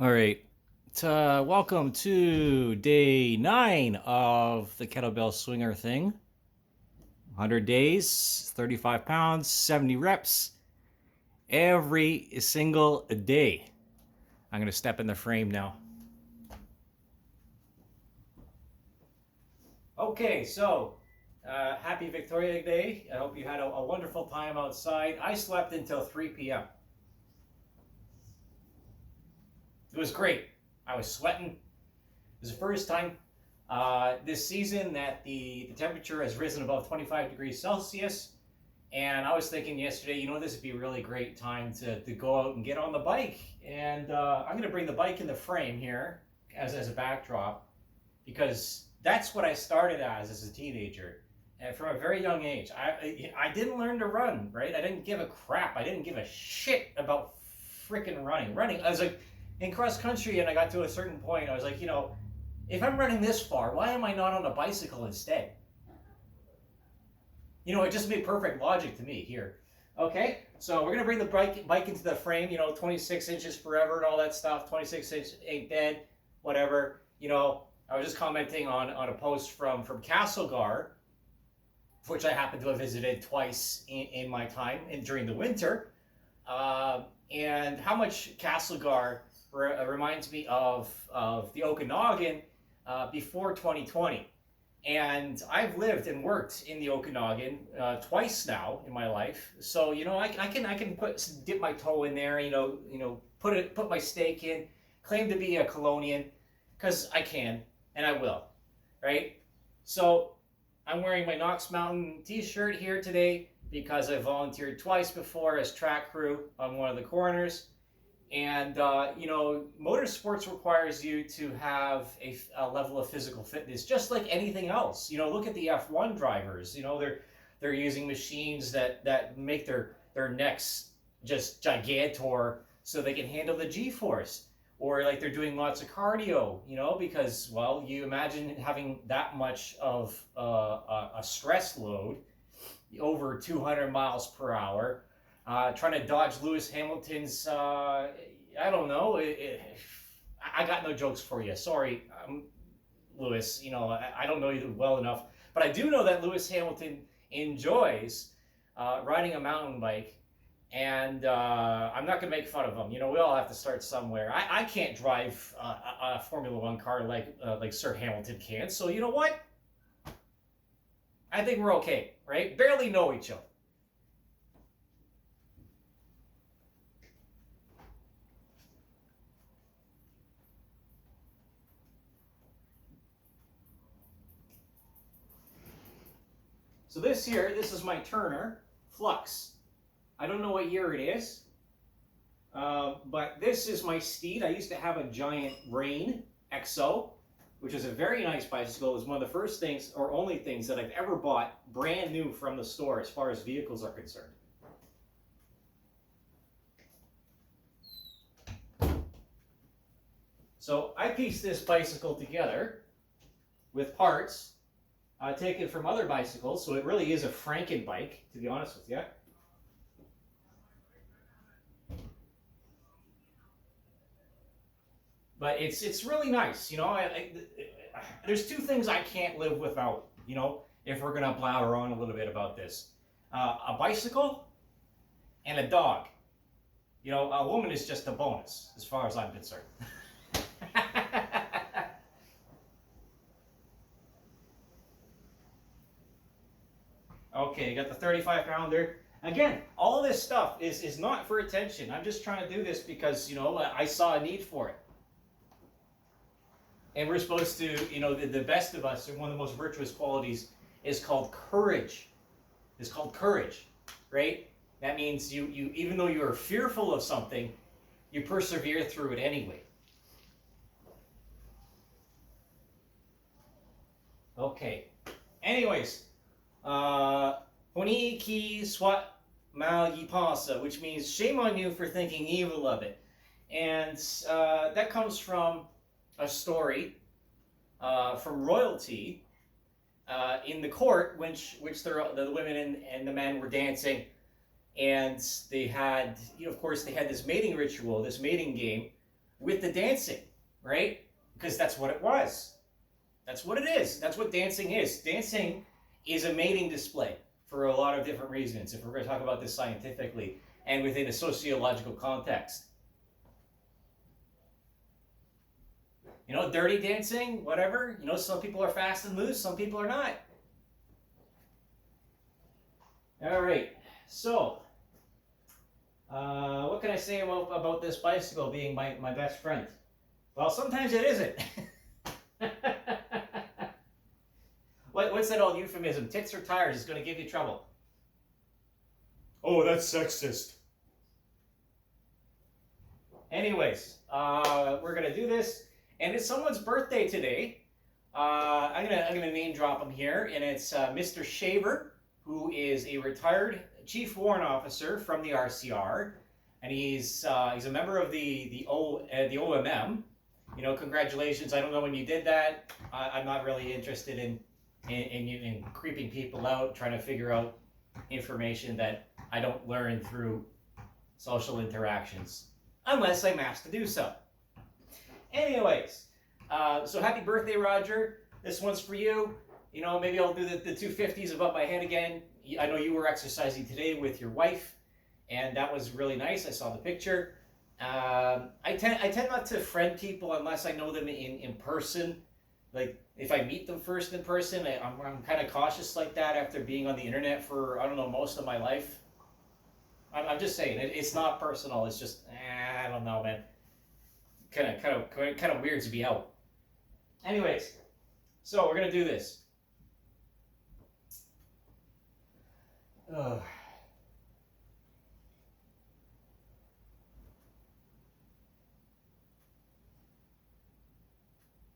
All right. Welcome to day 9 of the Kettlebell Swinger thing. 100 days, 35 pounds, 70 reps every single day. I'm going to step in the frame now. Okay, so happy Victoria Day. I hope you had a wonderful time outside. I slept until 3 p.m. It was great. I was sweating. It was the first time this season that the temperature has risen above 25 degrees Celsius. And I was thinking yesterday, this would be a really great time to go out and get on the bike. And I'm going to bring the bike in the frame here as a backdrop because that's what I started as a teenager. And from a very young age, I didn't learn to run, right? I didn't give a crap. I didn't give a shit about freaking running. I was like, in cross country, and I got to a certain point, I was like, if I'm running this far, why am I not on a bicycle instead? It just made perfect logic to me here. Okay, so we're gonna bring the bike into the frame. 26 inches forever and all that stuff. 26 inch ain't dead, whatever. I was just commenting on a post from Castlegar, which I happen to have visited twice in my time and during the winter, and how much Castlegar reminds me of the Okanagan before 2020. And I've lived and worked in the Okanagan twice now in my life, so I can dip my toe in there, put my stake in, claim to be a Colonian, because I can and I will, right? So I'm wearing my Knox Mountain T-shirt here today because I volunteered twice before as track crew on one of the corners. And, motorsports requires you to have a level of physical fitness, just like anything else. Look at the F1 drivers. They're using machines that make their necks just gigantor so they can handle the G-force. Or like they're doing lots of cardio, because, well, you imagine having that much of a stress load, over 200 miles per hour, trying to dodge Lewis Hamilton's, I don't know. I got no jokes for you. Sorry, Lewis. I don't know you well enough, but I do know that Lewis Hamilton enjoys riding a mountain bike, and I'm not going to make fun of him. We all have to start somewhere. I can't drive a Formula One car like Sir Hamilton can. So you know what? I think we're okay, right? Barely know each other. So this is my Turner Flux. I don't know what year it is, but this is my steed. I used to have a giant Rain XO, which is a very nice bicycle. It was one of the first things, or only things, that I've ever bought brand new from the store as far as vehicles are concerned. So I pieced this bicycle together with parts taken from other bicycles, so it really is a Franken bike, to be honest with you. But it's really nice, there's two things I can't live without, if we're gonna blather on a little bit about this: a bicycle and a dog. A woman is just a bonus, as far as I'm concerned. Okay, you got the 35 pounder. Again, all this stuff is not for attention. I'm just trying to do this because, I saw a need for it. And we're supposed to, the best of us, and one of the most virtuous qualities is called courage. It's called courage, right? That means you even though you are fearful of something, you persevere through it anyway. Okay. Anyways, HONI ki swat mal yi pasa, which means shame on you for thinking evil of it. And that comes from a story from royalty in the court, which the women and the men were dancing, and they had, of course, they had this mating ritual, this mating game, with the dancing, right? Because that's what it was. That's what it is. That's what dancing is. Dancing is a mating display for a lot of different reasons, if we're going to talk about this scientifically and within a sociological context. You know, dirty dancing, whatever. You know, some people are fast and loose, some people are not. All right, so what can I say about this bicycle being my best friend? Well, sometimes it isn't. What's that old euphemism? Tits or tires is going to give you trouble. Oh, that's sexist. Anyways, we're going to do this. And it's someone's birthday today. I'm gonna name drop him here, and it's Mr. Shaver, who is a retired chief warrant officer from the RCR, and he's a member of the OMM. You know, congratulations. I don't know when you did that. I'm not really interested in creeping people out, trying to figure out information that I don't learn through social interactions, unless I'm asked to do so. Anyways, so happy birthday, Roger. This one's for you. You know, maybe I'll do the 250s above my head again. I know you were exercising today with your wife, and that was really nice. I saw the picture. I tend not to friend people unless I know them in person. Like, if I meet them first in person, I'm kind of cautious like that after being on the internet for, I don't know, most of my life. I'm just saying, it's not personal. It's just, I don't know, man. Kind of weird to be out. Anyways, so we're gonna do this. Ugh.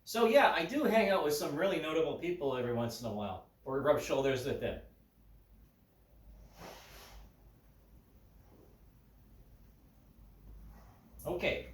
So yeah, I do hang out with some really notable people every once in a while, or rub shoulders with them. Okay.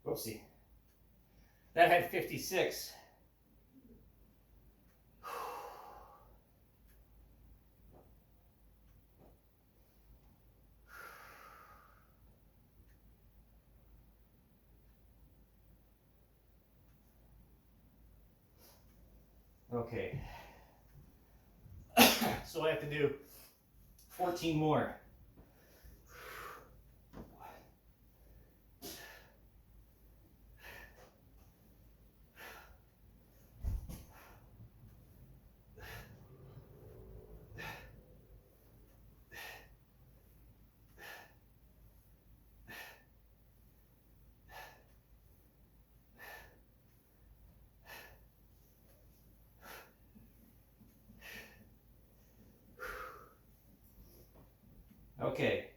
Whoopsie. That had 56. Okay. So I have to do 14 more. Okay.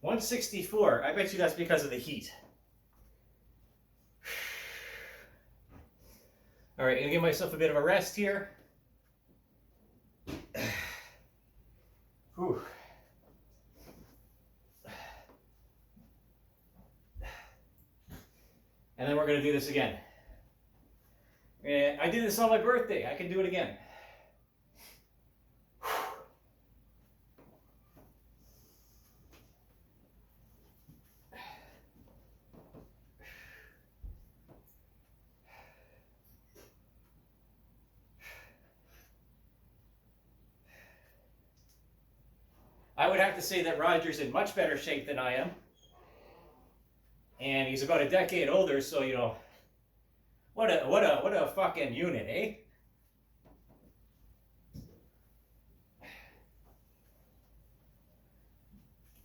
164. I bet you that's because of the heat. All right, gonna give myself a bit of a rest here. Whew. And then we're gonna do this again. And I did this on my birthday. I can do it again. I would have to say that Roger's in much better shape than I am. And he's about a decade older, so you know, what a fucking unit, eh?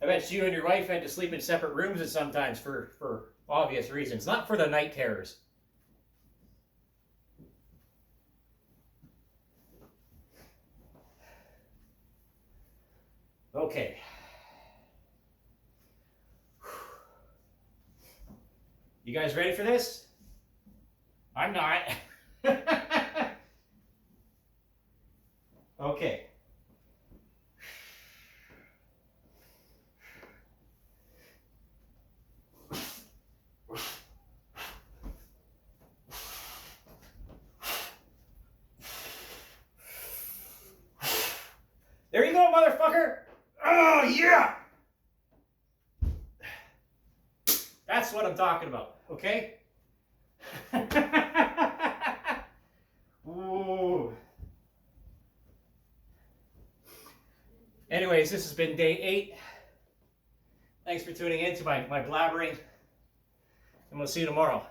I bet you and your wife had to sleep in separate rooms at sometimes for obvious reasons, not for the night terrors. Okay. You guys ready for this? I'm not. Okay. There you go, motherfucker! Oh, yeah! That's what I'm talking about, okay? Ooh. Anyways, this has been day 8. Thanks for tuning in to my blabbering, and we'll see you tomorrow.